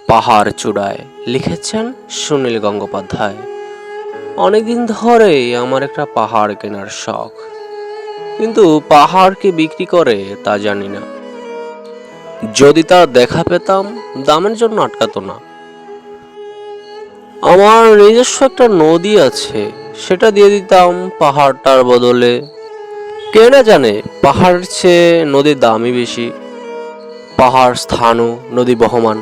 পাহাড় চূড়ায় লিখেছেন সুনীল গঙ্গোপাধ্যায়। অনেকদিন ধরেই আমার একটা পাহাড় কেনার শখ, কিন্তু পাহাড় কে বিক্রি করে তা জানি না। যদি তার দেখা পেতাম, দামের জন্য আটকাতো না। আমার নিজস্ব একটা নদী আছে, সেটা দিয়ে দিতাম পাহাড়টার বদলে। কে না জানে পাহাড়ের চেয়ে নদীর দামই বেশি। পাহাড় স্থানও, নদী বহমান।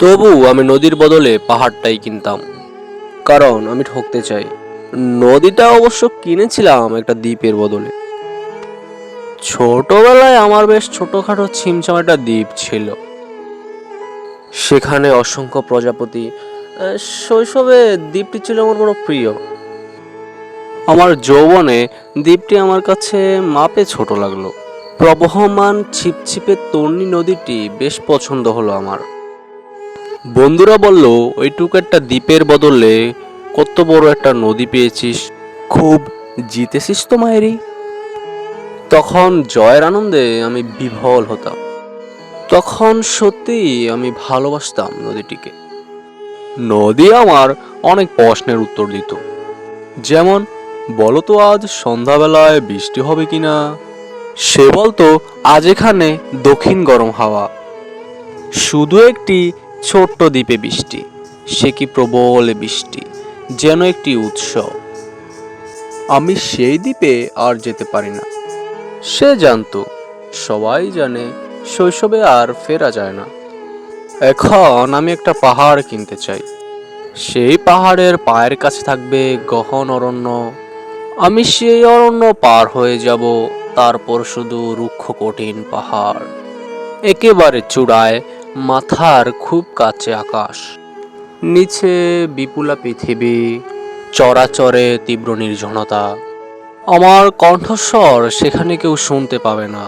তবু আমি নদীর বদলে পাহাড়টাই কিনতাম, কারণ আমি ঠকতে চাই। নদীটা অবশ্য কিনেছিলাম একটা দ্বীপের বদলে। ছোটবেলায় আমার বেশ ছোটখাটো ছিমছাম একটা দ্বীপ ছিল, সেখানে অসংখ্য প্রজাপতি। শৈশবে দ্বীপটি ছিল আমার বড় প্রিয়। আমার যৌবনে দ্বীপটি আমার কাছে মাপে ছোট লাগলো। প্রবহমান ছিপছিপে তর্ণী নদীটি বেশ পছন্দ হলো আমার। বন্ধুরা বলল, ওইটুকু একটা দ্বীপের বদলে কত বড় একটা নদী পেয়েছিস, খুব জিতেছিস তো মায়েরি। তখন জয়ের আনন্দে আমি বিভোল হতাম। তখন সত্যিই আমি ভালোবাসতাম নদীটিকে। নদী আমার অনেক প্রশ্নের উত্তর দিত, যেমন বলতো আজ সন্ধ্যাবেলায় বৃষ্টি হবে কিনা। সে বলতো আজ এখানে দক্ষিণ গরম হাওয়া। শুধু একটি ছোট্ট দ্বীপে বৃষ্টি, সে কি প্রবল বৃষ্টি, যেন একটি উৎসব। আমি সেই দ্বীপে আর যেতে পারি না। সে জানতো, সবাই জানে, শৈশবে আর ফেরা যায় না। এখন আমি একটা পাহাড় কিনতে চাই। সেই পাহাড়ের পায়ের কাছে থাকবে গহন অরণ্য। আমি সেই অরণ্য পার হয়ে যাব, তারপর শুধু রুক্ষ কঠিন পাহাড়। একেবারে চূড়ায় মাথার খুব কাছে আকাশ, নিচে বিপুলা পৃথিবী, চরাচরে তীব্র নির্জনতা। আমার কণ্ঠস্বর সেখানে কেউ শুনতে পাবে না।